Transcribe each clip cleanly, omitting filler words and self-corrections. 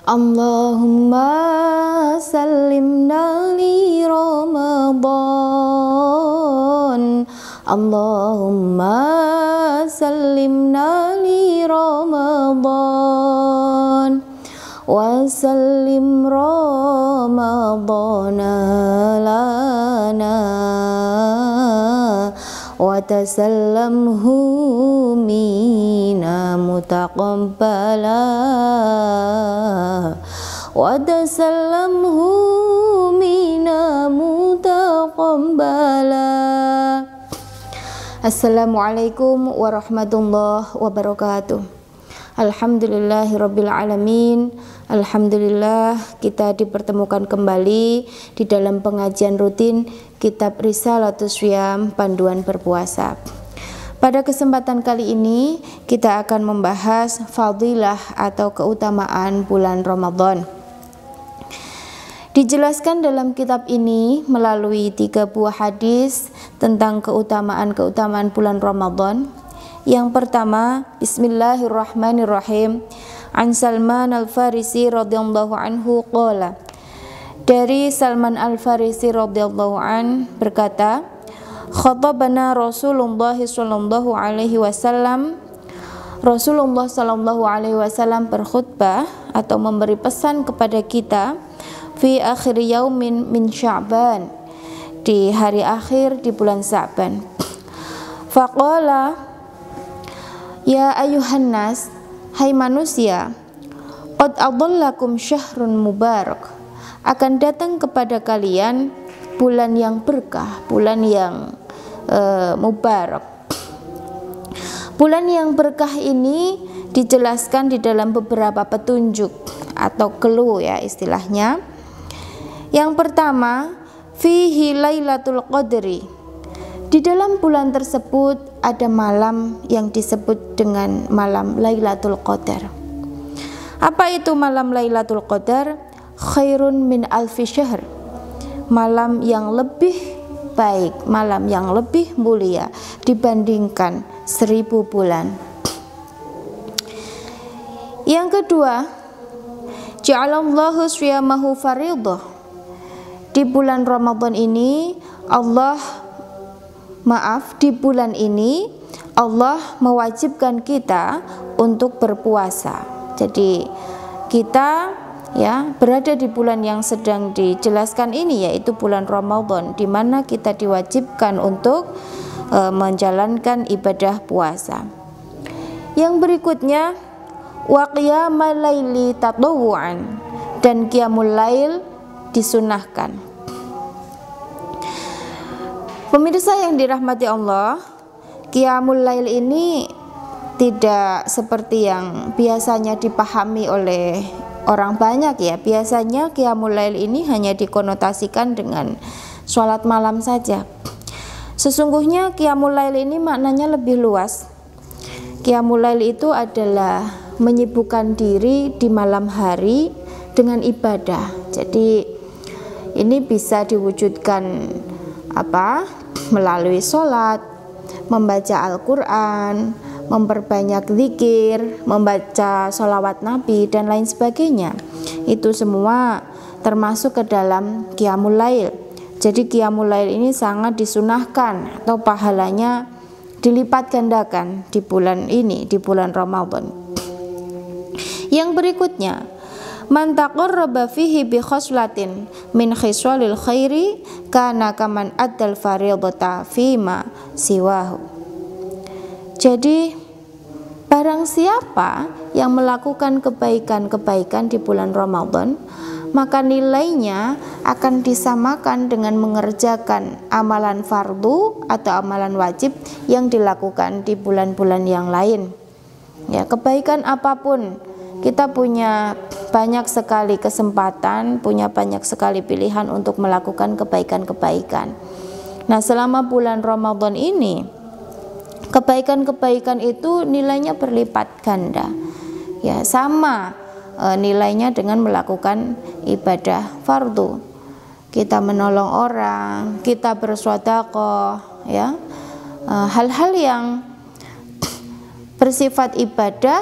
Allahumma sallimna li Ramadan. Allahumma sallimna li Ramadan. Wa sallim Ramadana lana. Wa tasallamhu mina mutaqabbala. Wa tasallamhu mina mutaqabbala. Assalamualaikum warahmatullahi wabarakatuh. Alhamdulillahirabbil alamin. Alhamdulillah kita dipertemukan kembali di dalam pengajian rutin Kitab Risalatus Syiyam, Panduan Berpuasa. Pada kesempatan kali ini kita akan membahas fadilah atau keutamaan bulan Ramadan. Dijelaskan dalam kitab ini melalui 3 buah hadis tentang keutamaan-keutamaan bulan Ramadan. Yang pertama, Bismillahirrahmanirrahim. An Salman Al-Farisi radhiyallahu anhu qala. Dari Salman Al-Farisi radhiyallahu an berkata, khatabana Rasulullah sallallahu alaihi wasallam. Rasulullah sallallahu alaihi wasallam berkhutbah atau memberi pesan kepada kita fi akhir yaumin min Sya'ban, di hari akhir di bulan Sya'ban. Faqala, ya ayuhan nas, hai manusia, qad adallakum syahrun mubarak, akan datang kepada kalian bulan yang berkah, bulan yang mubarak. Bulan yang berkah ini dijelaskan di dalam beberapa petunjuk atau clue ya istilahnya. Yang pertama, fihi lailatul qadri. Di dalam bulan tersebut ada malam yang disebut dengan malam Lailatul Qadar. Apa itu malam Lailatul Qadar? Khairun min alfi syahr. Malam yang lebih baik, malam yang lebih mulia dibandingkan 1000 bulan. Yang kedua, ja'alallahu syiyamahu fardhah. Di bulan Ramadan ini di bulan ini Allah mewajibkan kita untuk berpuasa. Jadi kita ya berada di bulan yang sedang dijelaskan ini, yaitu bulan Ramadan, di mana kita diwajibkan untuk menjalankan ibadah puasa. Yang berikutnya, wa qiyamal laili tatawwu'an, dan qiyamul lail disunahkan. Pemirsa yang dirahmati Allah, qiyamul lail ini tidak seperti yang biasanya dipahami oleh orang banyak ya. Biasanya qiyamul lail ini hanya dikonotasikan dengan sholat malam saja. Sesungguhnya qiyamul lail ini maknanya lebih luas. Qiyamul lail itu adalah menyibukkan diri di malam hari dengan ibadah. Jadi ini bisa diwujudkan melalui sholat, membaca Al-Quran, memperbanyak zikir, membaca sholawat Nabi, dan lain sebagainya. Itu semua termasuk ke dalam qiyamul lail. Jadi qiyamul lail ini sangat disunahkan atau pahalanya dilipat gandakan di bulan ini, di bulan Ramadan. Yang berikutnya, man taqarraba fihi bi khoslatin min khisalil khairi kana kaman addal fardhata fima siwahu. Jadi barang siapa yang melakukan kebaikan-kebaikan di bulan Ramadan, maka nilainya akan disamakan dengan mengerjakan amalan fardu atau amalan wajib yang dilakukan di bulan-bulan yang lain. Ya, kebaikan apapun, kita punya banyak sekali kesempatan, punya banyak sekali pilihan untuk melakukan kebaikan-kebaikan. Nah, selama bulan Ramadan ini, kebaikan-kebaikan itu nilainya berlipat ganda. Ya, sama nilainya dengan melakukan ibadah fardu. Kita menolong orang, kita bersedekah, ya. Hal-hal yang bersifat ibadah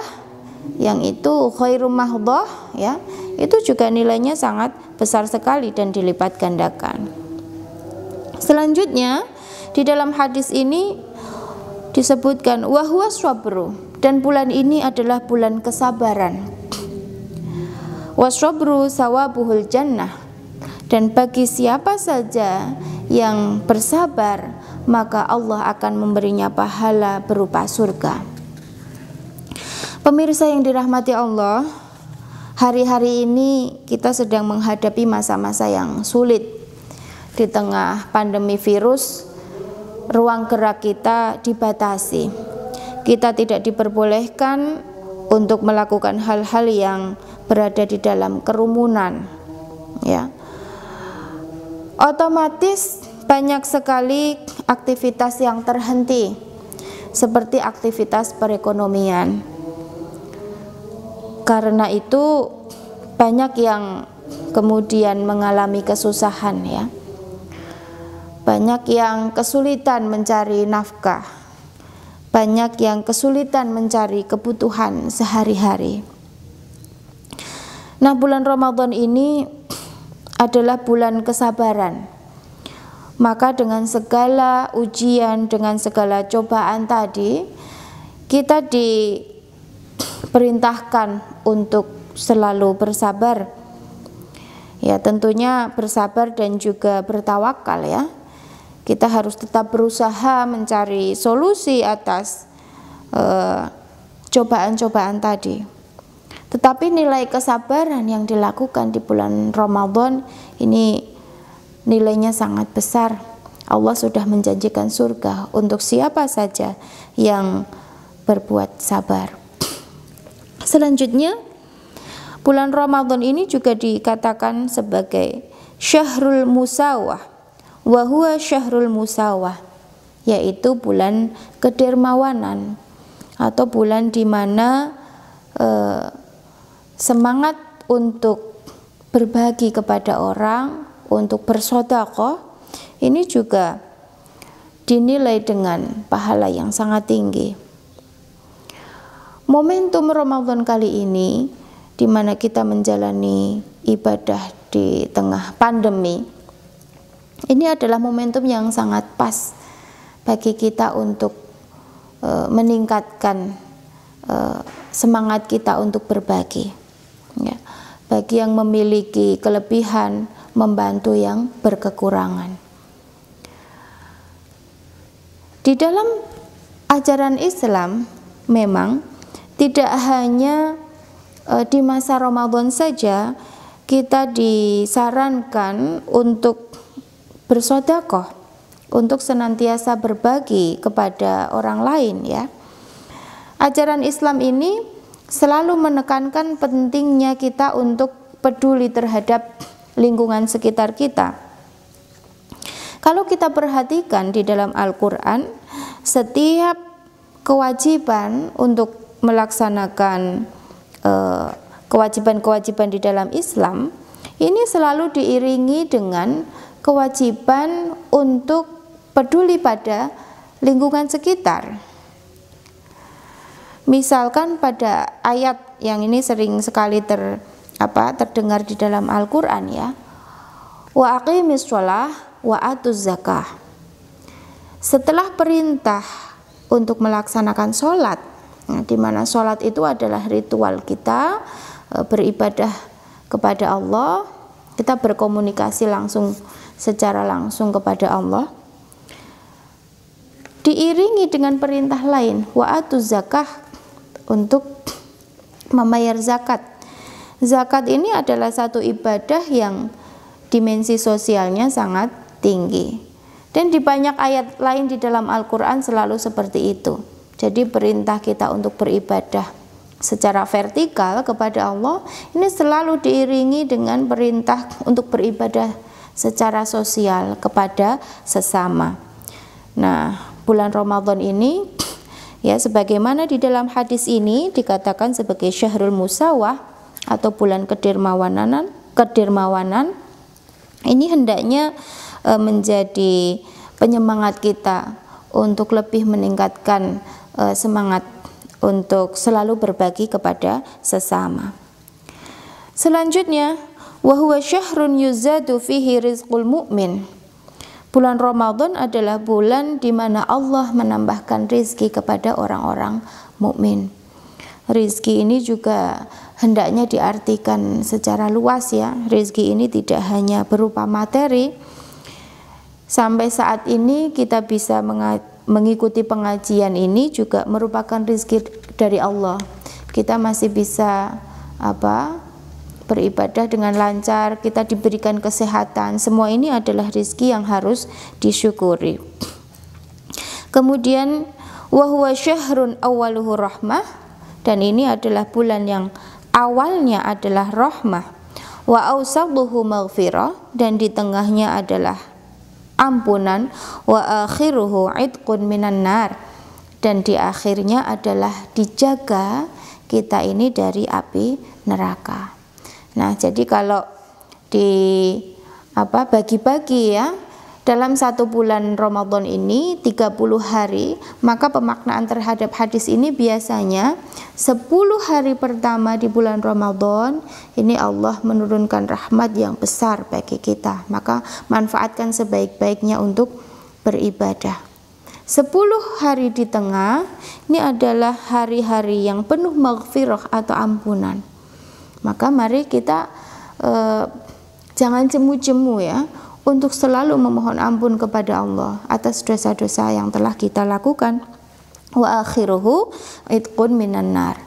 yang itu khairu mahdhah, ya, itu juga nilainya sangat besar sekali dan dilipat gandakan. Selanjutnya di dalam hadis ini disebutkan wa huwa sabru, dan bulan ini adalah bulan kesabaran. Wasabru sawabuhul jannah, dan bagi siapa saja yang bersabar maka Allah akan memberinya pahala berupa surga. Pemirsa yang dirahmati Allah, hari-hari ini kita sedang menghadapi masa-masa yang sulit. Di tengah pandemi virus, ruang gerak kita dibatasi. Kita tidak diperbolehkan untuk melakukan hal-hal yang berada di dalam kerumunan, ya. Otomatis banyak sekali aktivitas yang terhenti, seperti aktivitas perekonomian. Karena itu banyak yang kemudian mengalami kesusahan, ya. Banyak yang kesulitan mencari nafkah, banyak yang kesulitan mencari kebutuhan sehari-hari. Nah, bulan Ramadan ini adalah bulan kesabaran. Maka dengan segala ujian, dengan segala cobaan tadi, kita diperintahkan untuk selalu bersabar. Ya, tentunya bersabar dan juga bertawakal, ya. Kita harus tetap berusaha mencari solusi atas cobaan-cobaan tadi. Tetapi nilai kesabaran yang dilakukan di bulan Ramadan ini nilainya sangat besar. Allah sudah menjanjikan surga untuk siapa saja yang berbuat sabar. Selanjutnya, bulan Ramadan ini juga dikatakan sebagai Syahrul Musawah, wa huwa Syahrul Musawah, yaitu bulan kedermawanan atau bulan di mana semangat untuk berbagi kepada orang, untuk bersedekah, ini juga dinilai dengan pahala yang sangat tinggi. Momentum Ramadan kali ini, di mana kita menjalani ibadah di tengah pandemi, ini adalah momentum yang sangat pas bagi kita untuk meningkatkan semangat kita untuk berbagi. Ya, bagi yang memiliki kelebihan, membantu yang berkekurangan. Di dalam ajaran Islam memang tidak hanya di masa Ramadan saja kita disarankan untuk bersedekah, untuk senantiasa berbagi kepada orang lain, ya. Ajaran Islam ini selalu menekankan pentingnya kita untuk peduli terhadap lingkungan sekitar kita. Kalau kita perhatikan di dalam Al-Quran, setiap kewajiban untuk melaksanakan kewajiban-kewajiban di dalam Islam ini selalu diiringi dengan kewajiban untuk peduli pada lingkungan sekitar. Misalkan pada ayat yang ini sering sekali terdengar di dalam Al-Quran, ya. Wa aqimis shalah wa atuz zakah. Setelah perintah untuk melaksanakan sholat, di mana sholat itu adalah ritual kita beribadah kepada Allah, kita berkomunikasi secara langsung kepada Allah, diiringi dengan perintah lain, wa atuz zakah, untuk membayar zakat. Zakat ini adalah satu ibadah yang dimensi sosialnya sangat tinggi. Dan di banyak ayat lain di dalam Al-Quran selalu seperti itu. Jadi perintah kita untuk beribadah secara vertikal kepada Allah ini selalu diiringi dengan perintah untuk beribadah secara sosial kepada sesama. Nah, bulan Ramadan ini, ya, sebagaimana di dalam hadis ini dikatakan sebagai Syahrul Musawah atau bulan kedermawanan, ini hendaknya menjadi penyemangat kita untuk lebih meningkatkan semangat untuk selalu berbagi kepada sesama. Selanjutnya, wa huwa syahrun yuzadu fihi rizqul mu'min. Bulan Ramadan adalah bulan di mana Allah menambahkan rizki kepada orang-orang mukmin. Rizki ini juga hendaknya diartikan secara luas ya. Rizki ini tidak hanya berupa materi. Sampai saat ini kita bisa mengikuti pengajian ini juga merupakan rizki dari Allah. Kita masih bisa beribadah dengan lancar, kita diberikan kesehatan. Semua ini adalah rizki yang harus disyukuri. Kemudian wa huwa syahrun awwaluhu rahmah, dan ini adalah bulan yang awalnya adalah rahmah, wa awsaduhu maghfirah, dan di tengahnya adalah ampunan, wa akhiruhu idqun minan nar, dan di akhirnya adalah dijaga kita ini dari api neraka. Nah, jadi kalau bagi-bagi ya, dalam satu bulan Ramadan ini 30 hari, maka pemaknaan terhadap hadis ini biasanya 10 hari pertama di bulan Ramadan ini Allah menurunkan rahmat yang besar bagi kita, maka manfaatkan sebaik-baiknya untuk beribadah. 10 hari di tengah ini adalah hari-hari yang penuh maghfirah atau ampunan. Maka mari kita jangan jemu-jemu ya, untuk selalu memohon ampun kepada Allah atas dosa-dosa yang telah kita lakukan. Wa akhiruhu idqun minan nar,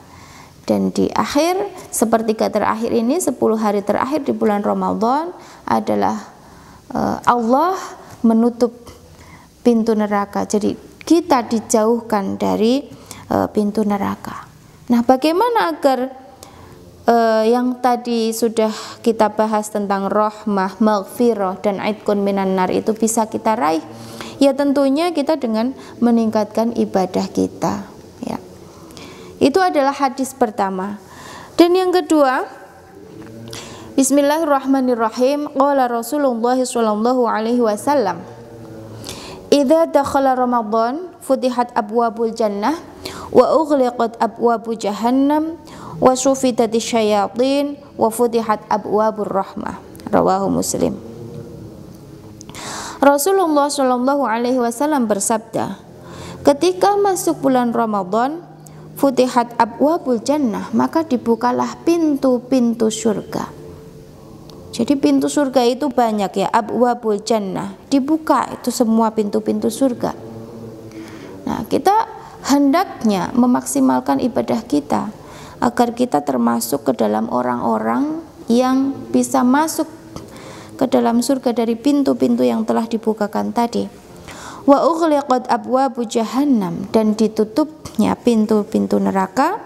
dan di akhir sepertiga terakhir ini, 10 hari terakhir di bulan Ramadan adalah Allah menutup pintu neraka. Jadi kita dijauhkan dari pintu neraka. Nah, bagaimana agar yang tadi sudah kita bahas tentang rahmah, maghfirah, dan idqun minan nar itu bisa kita raih? Ya tentunya kita dengan meningkatkan ibadah kita ya. Itu adalah hadis pertama. Dan yang kedua, bismillahirrahmanirrahim, qala Rasulullah sallallahu alaihi wasallam, idza dakhala Ramadan futihat abwabul jannah wa ughliqat abwabu jahannam wa syufitati syayatin wa futihat abwabur rahmah. Rawahu Muslim. Rasulullah Shallallahu alaihi wasallam bersabda, ketika masuk bulan Ramadan, futihat abwabul jannah, maka dibukalah pintu-pintu surga. Jadi pintu surga itu banyak ya, abwabul jannah, dibuka itu semua pintu-pintu surga. Nah, kita hendaknya memaksimalkan ibadah kita agar kita termasuk ke dalam orang-orang yang bisa masuk ke dalam surga dari pintu-pintu yang telah dibukakan tadi. Wa ughliqat abwabu jahannam, dan ditutupnya pintu-pintu neraka.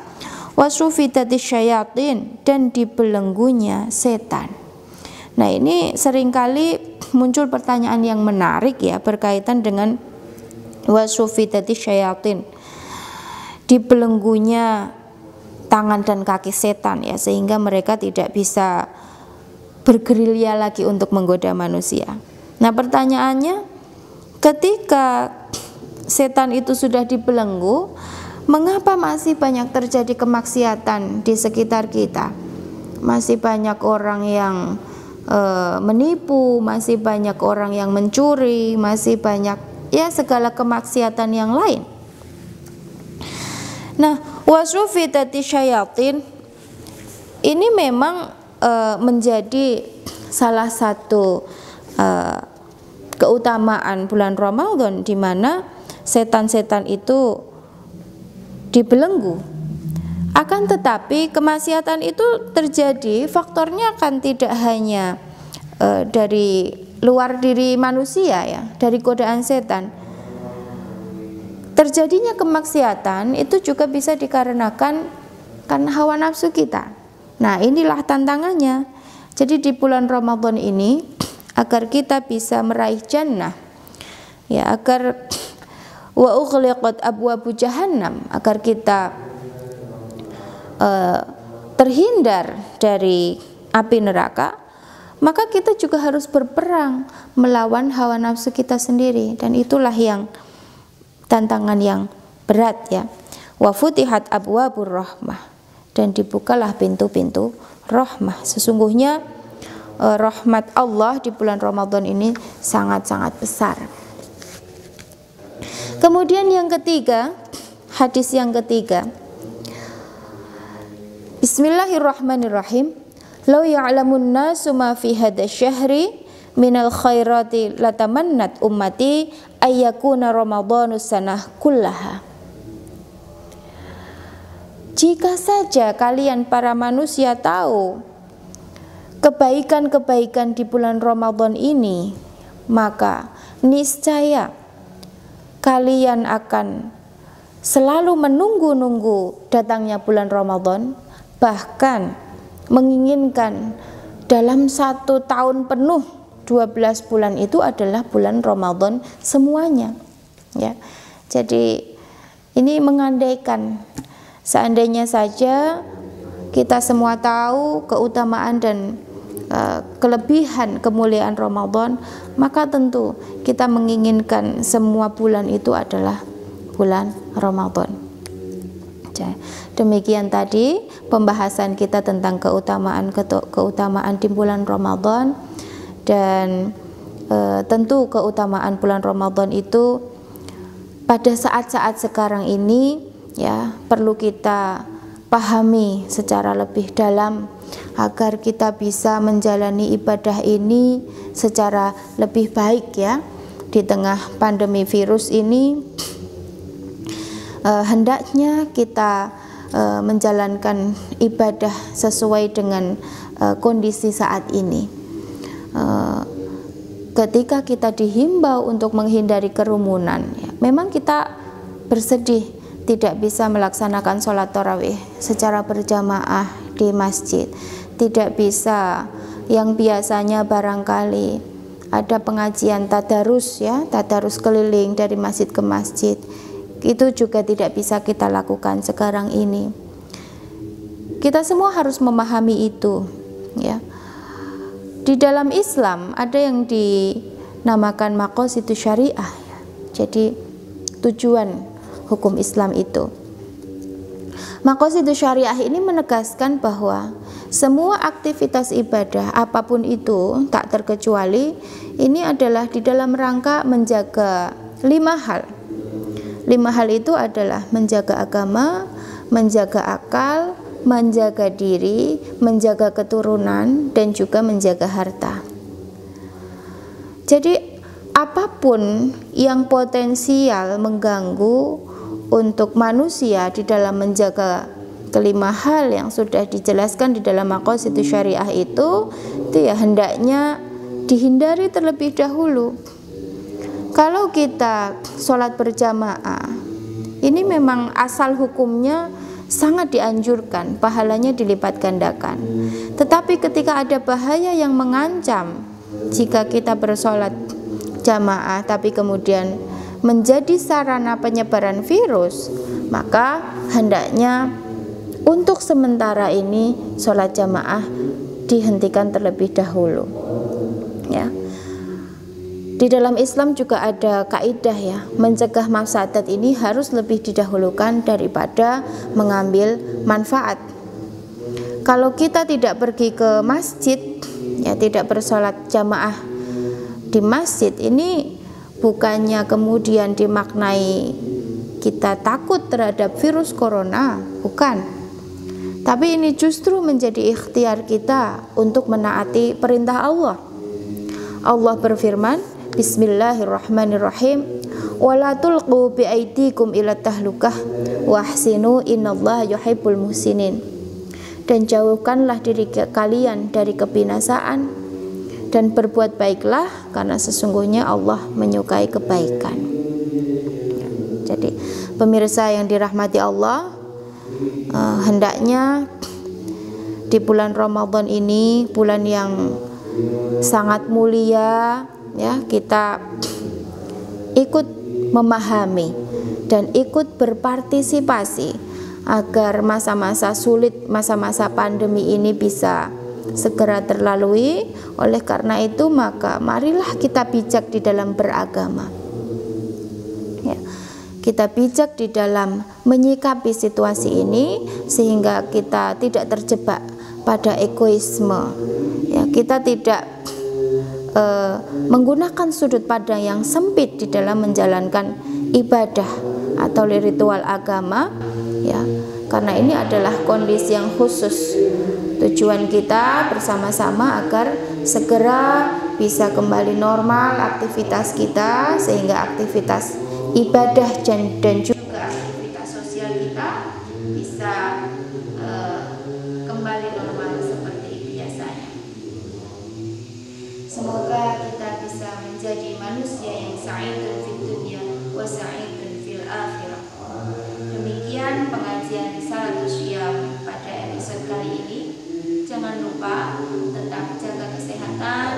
Wa sufitati syayatin, dan dibelenggunya setan. Nah, ini seringkali muncul pertanyaan yang menarik ya berkaitan dengan wa sufitati syayatin, dibelenggunya tangan dan kaki setan ya, sehingga mereka tidak bisa bergerilya lagi untuk menggoda manusia. Nah, pertanyaannya, ketika setan itu sudah dibelenggu, mengapa masih banyak terjadi kemaksiatan di sekitar kita? Masih banyak orang yang menipu, masih banyak orang yang mencuri, masih banyak ya segala kemaksiatan yang lain. Nah, wasufitati syayatin ini memang menjadi salah satu keutamaan bulan Ramadan, di mana setan-setan itu dibelenggu. Akan tetapi kemaksiatan itu terjadi, faktornya kan tidak hanya dari luar diri manusia ya, dari godaan setan. Terjadinya kemaksiatan itu juga bisa dikarenakan karena hawa nafsu kita. Nah, inilah tantangannya. Jadi di bulan Ramadan ini, agar kita bisa meraih jannah ya, agar wa ughliqat abwabu jahannam, agar kita terhindar dari api neraka, maka kita juga harus berperang melawan hawa nafsu kita sendiri, dan itulah yang tantangan yang berat ya. Wa futihat abwabur rahmah, dan dibukalah pintu-pintu rahmah. Sesungguhnya rahmat Allah di bulan Ramadan ini sangat-sangat besar. Kemudian yang ketiga, hadis yang ketiga, Bismillahirrahmanirrahim. Lau ya'lamun nasu ma fi hadha syahri minal khairati latamannat ummati ayyakuna ramadhanus sanah kullaha. Jika saja kalian para manusia tahu kebaikan-kebaikan di bulan Ramadan ini, maka niscaya kalian akan selalu menunggu-nunggu datangnya bulan Ramadan, bahkan menginginkan dalam 1 tahun penuh 12 bulan itu adalah bulan Ramadan semuanya, ya. Jadi ini mengandaikan seandainya saja kita semua tahu keutamaan dan kelebihan kemuliaan Ramadan, maka tentu kita menginginkan semua bulan itu adalah bulan Ramadan. Demikian tadi pembahasan kita tentang keutamaan di bulan Ramadan, dan tentu keutamaan bulan Ramadan itu pada saat-saat sekarang ini, ya, perlu kita pahami secara lebih dalam agar kita bisa menjalani ibadah ini secara lebih baik, ya. Di tengah pandemi virus ini, hendaknya kita menjalankan ibadah sesuai dengan kondisi saat ini. Ketika kita dihimbau untuk menghindari kerumunan, ya, memang kita bersedih tidak bisa melaksanakan sholat tarawih secara berjamaah di masjid, tidak bisa yang biasanya barangkali ada pengajian tadarus, ya, tadarus keliling dari masjid ke masjid, itu juga tidak bisa kita lakukan sekarang ini. Kita semua harus memahami itu, ya. Di dalam Islam ada yang dinamakan maqasidus syariah, ya. Jadi tujuan hukum Islam itu. Maqasidus syariah ini menegaskan bahwa semua aktivitas ibadah apapun itu tak terkecuali ini adalah di dalam rangka menjaga 5 hal. 5 hal itu adalah menjaga agama, menjaga akal, menjaga diri, menjaga keturunan, dan juga menjaga harta. Jadi apapun yang potensial mengganggu untuk manusia di dalam menjaga kelima hal yang sudah dijelaskan di dalam maqasidus syariah itu ya hendaknya dihindari terlebih dahulu. Kalau kita sholat berjamaah, ini memang asal hukumnya sangat dianjurkan, pahalanya dilipat gandakan. Tetapi ketika ada bahaya yang mengancam, jika kita bersolat jamaah tapi kemudian menjadi sarana penyebaran virus, maka hendaknya untuk sementara ini sholat jamaah dihentikan terlebih dahulu, ya. Di dalam Islam juga ada kaidah, ya, mencegah mafsadat ini harus lebih didahulukan daripada mengambil manfaat. Kalau kita tidak pergi ke masjid, ya, tidak bersolat jamaah di masjid, ini bukannya kemudian dimaknai kita takut terhadap virus corona, bukan. Tapi ini justru menjadi ikhtiar kita untuk menaati perintah Allah. Allah berfirman, Bismillahirrahmanirrahim, wala tulqu biaidikum ila tahlukah wahsinu innallaha yuhibbul muhsinin. Dan jauhkanlah diri kalian dari kebinasaan dan berbuat baiklah karena sesungguhnya Allah menyukai kebaikan. Jadi pemirsa yang dirahmati Allah, hendaknya di bulan Ramadan ini, bulan yang sangat mulia, ya, kita ikut memahami dan ikut berpartisipasi agar masa-masa sulit, masa-masa pandemi ini bisa segera terlalui. Oleh karena itu, maka marilah kita bijak di dalam beragama, ya. kita bijak di dalam menyikapi situasi ini sehingga kita tidak terjebak pada egoisme. Ya, kita tidak menggunakan sudut pandang yang sempit di dalam menjalankan ibadah atau ritual agama, ya, karena ini adalah kondisi yang khusus. Tujuan kita bersama-sama agar segera bisa kembali normal aktivitas kita, sehingga aktivitas ibadah dan juga aktivitas sosial kita bisa kembali normal seperti biasanya. Semoga kita bisa menjadi manusia yang sa'idun fid dunya wa sa'idun fil akhirah. Demikian pengajian Risalatus Syiyam pada episode kali ini. Jangan lupa tetap jaga kesehatan,